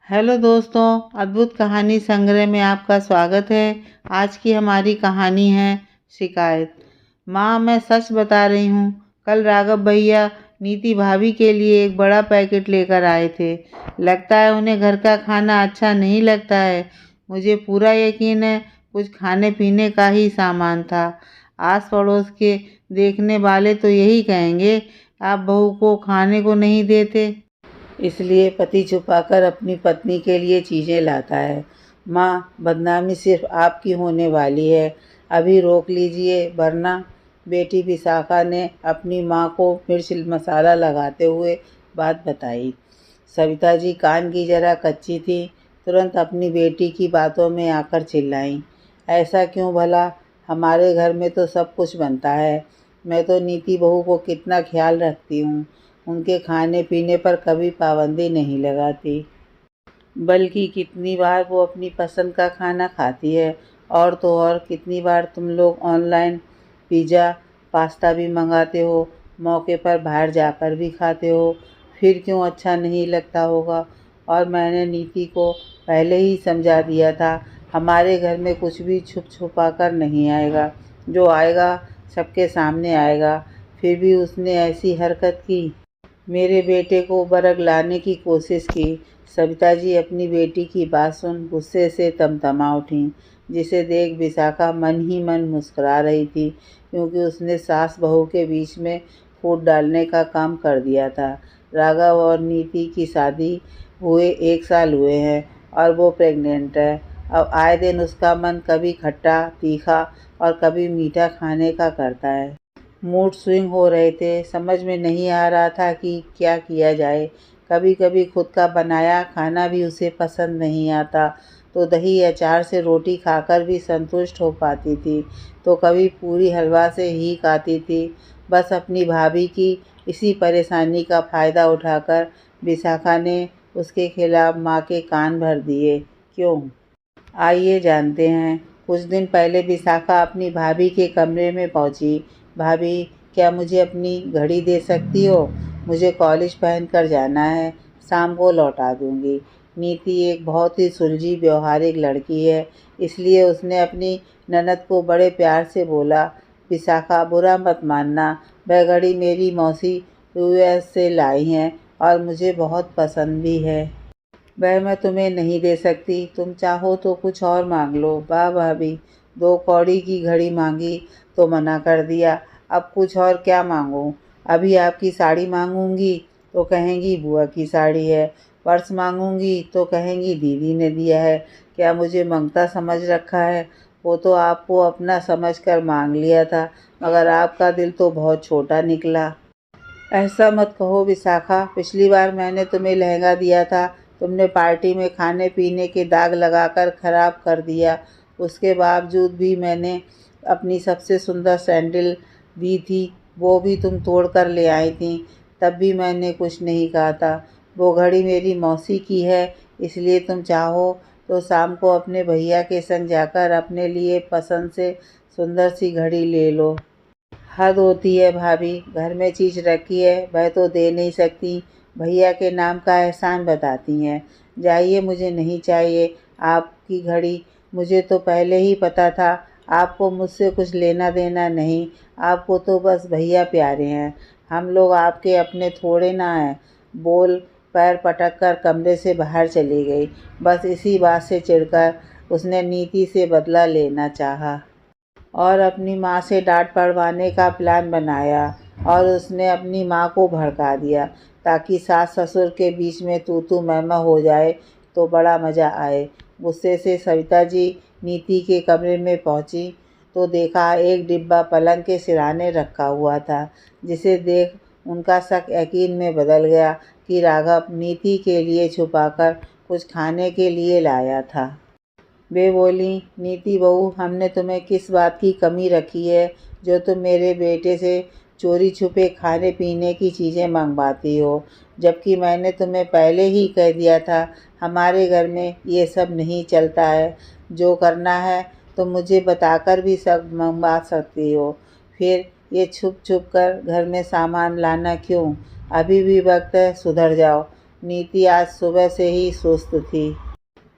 Hello दोस्तों, अद्भुत कहानी संग्रह में आपका स्वागत है। आज की हमारी कहानी है शिकायत। माँ, मैं सच बता रही हूँ, कल राघव भैया नीति भाभी के लिए एक बड़ा पैकेट लेकर आए थे। लगता है उन्हें घर का खाना अच्छा नहीं लगता है। मुझे पूरा यकीन है कुछ खाने पीने का ही सामान था। आस पड़ोस के देखने वाले तो यही कहेंगे, आप बहू को खाने को नहीं देते, इसलिए पति छुपाकर अपनी पत्नी के लिए चीज़ें लाता है। माँ, बदनामी सिर्फ आपकी होने वाली है, अभी रोक लीजिए वरना। बेटी विशाखा ने अपनी माँ को मिर्च मसाला लगाते हुए बात बताई। सविता जी कान की जरा कच्ची थी, तुरंत अपनी बेटी की बातों में आकर चिल्लाईं। ऐसा क्यों भला? हमारे घर में तो सब कुछ बनता है। मैं तो नीति बहू को कितना ख्याल रखती हूँ, उनके खाने पीने पर कभी पाबंदी नहीं लगाती, बल्कि कितनी बार वो अपनी पसंद का खाना खाती है। और तो और कितनी बार तुम लोग ऑनलाइन पिज़्ज़ा पास्ता भी मंगाते हो, मौके पर बाहर जाकर भी खाते हो। फिर क्यों अच्छा नहीं लगता होगा? और मैंने नीति को पहले ही समझा दिया था, हमारे घर में कुछ भी छुप छुपा कर नहीं आएगा, जो आएगा सबके सामने आएगा। फिर भी उसने ऐसी हरकत की, मेरे बेटे को बरगलाने की कोशिश की। सविता जी अपनी बेटी की बात सुन गुस्से से तमतमा उठीं, जिसे देख विशाखा मन ही मन मुस्कुरा रही थी, क्योंकि उसने सास बहू के बीच में फूट डालने का काम कर दिया था। राघव और नीति की शादी हुए 1 साल हुए हैं और वो प्रेग्नेंट है। अब आए दिन उसका मन कभी खट्टा तीखा और कभी मीठा खाने का करता है। मूड स्विंग हो रहे थे, समझ में नहीं आ रहा था कि क्या किया जाए। कभी कभी खुद का बनाया खाना भी उसे पसंद नहीं आता, तो दही अचार से रोटी खाकर भी संतुष्ट हो पाती थी, तो कभी पूरी हलवा से ही खाती थी। बस अपनी भाभी की इसी परेशानी का फ़ायदा उठाकर विशाखा ने उसके खिलाफ माँ के कान भर दिए। क्यों? आइए जानते हैं। कुछ दिन पहले विशाखा अपनी भाभी के कमरे में पहुंची। भाभी, क्या मुझे अपनी घड़ी दे सकती हो? मुझे कॉलेज पहनकर जाना है, शाम को लौटा दूंगी। नीति एक बहुत ही सुलझी व्यवहारिक लड़की है, इसलिए उसने अपनी ननद को बड़े प्यार से बोला, विशाखा बुरा मत मानना, वह घड़ी मेरी मौसी यूएस से लाई हैं और मुझे बहुत पसंद भी है। वह मैं तुम्हें नहीं दे सकती, तुम चाहो तो कुछ और मांग लो। वाह भाभी, 2 कौड़ी की घड़ी मांगी तो मना कर दिया, अब कुछ और क्या मांगूं? अभी आपकी साड़ी मांगूंगी तो कहेंगी बुआ की साड़ी है, पर्स मांगूंगी तो कहेंगी दीदी ने दिया है। क्या मुझे मंगता समझ रखा है? वो तो आपको अपना समझकर मांग लिया था, मगर आपका दिल तो बहुत छोटा निकला। ऐसा मत कहो विशाखा, पिछली बार मैंने तुम्हें लहंगा दिया था, तुमने पार्टी में खाने पीने के दाग लगाकर खराब कर दिया। उसके बावजूद भी मैंने अपनी सबसे सुंदर सैंडल दी थी, वो भी तुम तोड़ कर ले आई थी, तब भी मैंने कुछ नहीं कहा था। वो घड़ी मेरी मौसी की है, इसलिए तुम चाहो तो शाम को अपने भैया के संग जाकर अपने लिए पसंद से सुंदर सी घड़ी ले लो। हद होती है भाभी, घर में चीज़ रखी है वह तो दे नहीं सकती, भैया के नाम का एहसान बताती हैं। जाइए, मुझे नहीं चाहिए आपकी घड़ी। मुझे तो पहले ही पता था आपको मुझसे कुछ लेना देना नहीं, आपको तो बस भैया प्यारे हैं, हम लोग आपके अपने थोड़े ना हैं। बोल पैर पटक कर कमरे से बाहर चली गई। बस इसी बात से चिढ़कर उसने नीति से बदला लेना चाहा और अपनी माँ से डांट पड़वाने का प्लान बनाया, और उसने अपनी माँ को भड़का दिया ताकि सास ससुर के बीच में तू तू मैं मैं हो जाए तो बड़ा मज़ा आए। गुस्से से सविता जी नीति के कमरे में पहुंची तो देखा एक डिब्बा पलंग के सिरहाने रखा हुआ था, जिसे देख उनका शक यकीन में बदल गया कि राघव नीति के लिए छुपाकर कुछ खाने के लिए लाया था। वे बोली, नीति बहू, हमने तुम्हें किस बात की कमी रखी है जो तुम मेरे बेटे से चोरी छुपे खाने पीने की चीज़ें मंगवाती हो, जबकि मैंने तुम्हें पहले ही कह दिया था हमारे घर में ये सब नहीं चलता है। जो करना है तुम मुझे बताकर भी सब मंगवा सकती हो, फिर ये छुप छुप कर घर में सामान लाना क्यों? अभी भी वक्त है, सुधर जाओ। नीति आज सुबह से ही सुस्त थी।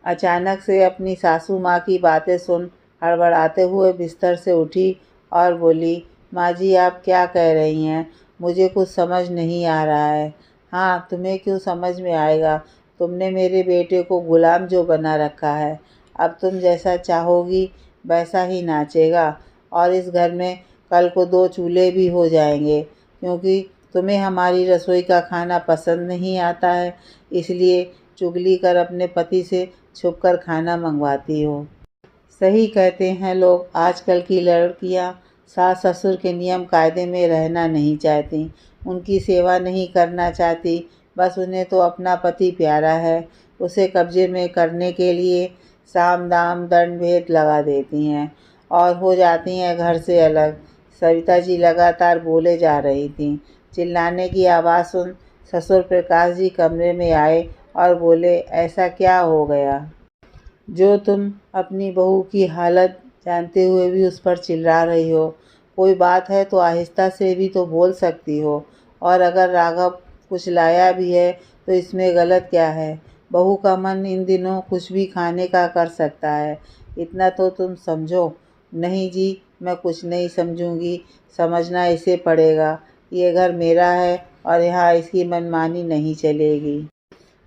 अचानक से अपनी सासू माँ की बातें सुन हड़बड़ाते हुए बिस्तर से उठी और बोली, माँ जी आप क्या कह रही हैं? मुझे कुछ समझ नहीं आ रहा है। हाँ, तुम्हें क्यों समझ में आएगा? तुमने मेरे बेटे को गुलाम जो बना रखा है। अब तुम जैसा चाहोगी वैसा ही नाचेगा और इस घर में कल को 2 चूल्हे भी हो जाएंगे, क्योंकि तुम्हें हमारी रसोई का खाना पसंद नहीं आता है, इसलिए चुगली कर अपने पति से छुपकर खाना मंगवाती हो। सही कहते हैं लोग, आजकल की लड़कियां सास ससुर के नियम कायदे में रहना नहीं चाहती, उनकी सेवा नहीं करना चाहती। बस उन्हें तो अपना पति प्यारा है, उसे कब्जे में करने के लिए साम दाम दंड भेद लगा देती हैं और हो जाती हैं घर से अलग। सविता जी लगातार बोले जा रही थीं। चिल्लाने की आवाज़ सुन ससुर प्रकाश जी कमरे में आए और बोले, ऐसा क्या हो गया जो तुम अपनी बहू की हालत जानते हुए भी उस पर चिल्ला रही हो? कोई बात है तो आहिस्ता से भी तो बोल सकती हो। और अगर राघव कुछ लाया भी है तो इसमें गलत क्या है? बहू का मन इन दिनों कुछ भी खाने का कर सकता है, इतना तो तुम समझो। नहीं जी, मैं कुछ नहीं समझूंगी, समझना इसे पड़ेगा। ये घर मेरा है और यहाँ इसकी मनमानी नहीं चलेगी।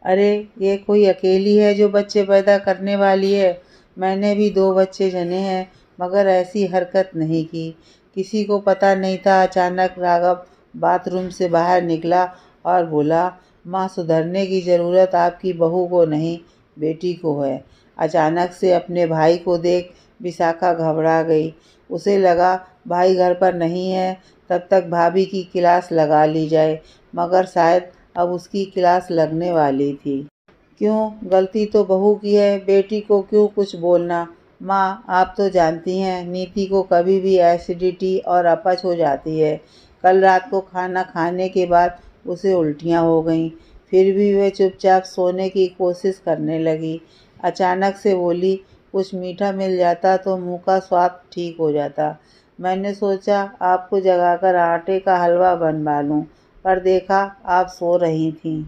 अरे ये कोई अकेली है जो बच्चे पैदा करने वाली है? मैंने भी 2 बच्चे जने हैं मगर ऐसी हरकत नहीं की। किसी को पता नहीं था। अचानक राघव बाथरूम से बाहर निकला और बोला, माँ सुधरने की ज़रूरत आपकी बहू को नहीं, बेटी को है। अचानक से अपने भाई को देख विशाखा घबरा गई। उसे लगा भाई घर पर नहीं है, तब तक भाभी की क्लास लगा ली जाए, मगर शायद अब उसकी क्लास लगने वाली थी। क्यों, गलती तो बहू की है, बेटी को क्यों कुछ बोलना? माँ आप तो जानती हैं नीति को कभी भी एसिडिटी और अपच हो जाती है। कल रात को खाना खाने के बाद उसे उल्टियाँ हो गईं, फिर भी वह चुपचाप सोने की कोशिश करने लगी। अचानक से बोली, कुछ मीठा मिल जाता तो मुँह का स्वाद ठीक हो जाता। मैंने सोचा आपको जगाकर आटे का हलवा बनवा लूँ, पर देखा आप सो रही थीं,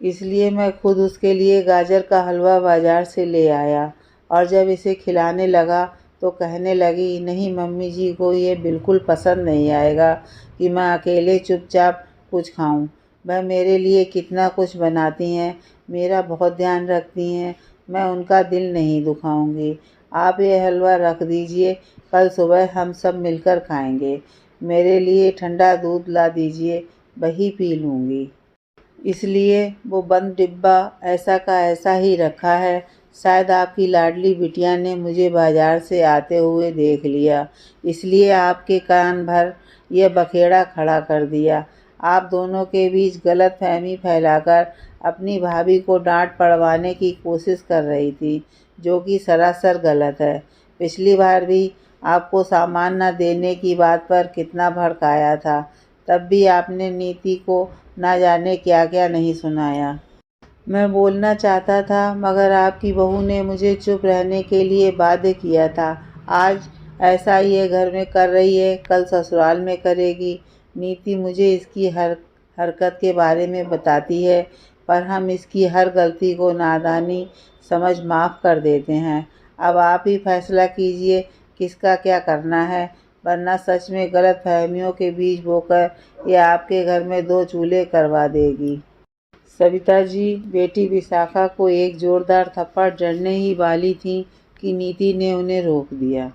इसलिए मैं खुद उसके लिए गाजर का हलवा बाज़ार से ले आया। और जब इसे खिलाने लगा तो कहने लगी, नहीं मम्मी जी को ये बिल्कुल पसंद नहीं आएगा कि मैं अकेले चुपचाप कुछ खाऊं। वह मेरे लिए कितना कुछ बनाती हैं, मेरा बहुत ध्यान रखती हैं, मैं उनका दिल नहीं दुखाऊंगी। आप ये हलवा रख दीजिए, कल सुबह हम सब मिलकर खाएंगे। मेरे लिए ठंडा दूध ला दीजिए, वही पी लूँगी। इसलिए वो बंद डिब्बा ऐसा का ऐसा ही रखा है। शायद आपकी लाडली बिटिया ने मुझे बाजार से आते हुए देख लिया, इसलिए आपके कान भर यह बखेड़ा खड़ा कर दिया। आप दोनों के बीच गलतफहमी फैलाकर अपनी भाभी को डांट पड़वाने की कोशिश कर रही थी, जो कि सरासर गलत है। पिछली बार भी आपको सामान न देने की बात पर कितना भड़काया था, तब भी आपने नीति को ना जाने क्या क्या नहीं सुनाया। मैं बोलना चाहता था मगर आपकी बहू ने मुझे चुप रहने के लिए बाध्य किया था। आज ऐसा ये घर में कर रही है, कल ससुराल में करेगी। नीति मुझे इसकी हरकत के बारे में बताती है, पर हम इसकी हर गलती को नादानी समझ माफ़ कर देते हैं। अब आप ही फैसला कीजिए किसका क्या करना है, वरना सच में गलतफहमियों के बीज बोकर ये आपके घर में 2 चूल्हे करवा देगी। सविता जी बेटी विशाखा को एक जोरदार थप्पड़ जड़ने ही वाली थीं कि नीति ने उन्हें रोक दिया,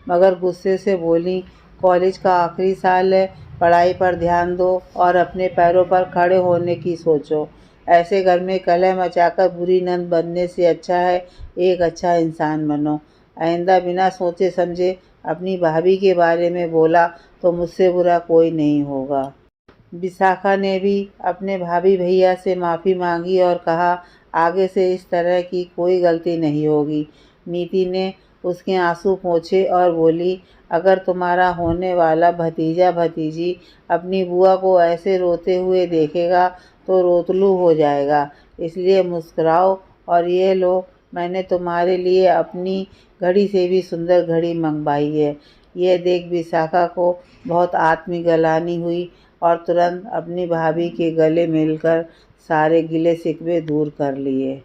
मगर गुस्से से बोली, कॉलेज का आखिरी साल है, पढ़ाई पर ध्यान दो और अपने पैरों पर खड़े होने की सोचो। ऐसे घर में कलह मचाकर बुरी नंद बनने से अच्छा है एक अच्छा इंसान बनो। आइंदा बिना सोचे समझे अपनी भाभी के बारे में बोला तो मुझसे बुरा कोई नहीं होगा। विशाखा ने भी अपने भाभी भैया से माफ़ी मांगी और कहा, आगे से इस तरह की कोई गलती नहीं होगी। नीति ने उसके आंसू पोंछे और बोली, अगर तुम्हारा होने वाला भतीजा भतीजी अपनी बुआ को ऐसे रोते हुए देखेगा तो रोतलू हो जाएगा, इसलिए मुस्कुराओ और ये लो, मैंने तुम्हारे लिए अपनी घड़ी से भी सुंदर घड़ी मंगवाई है। यह देख विशाखा को बहुत आत्मीग्लानि हुई और तुरंत अपनी भाभी के गले मिलकर सारे गिले शिकवे दूर कर लिए।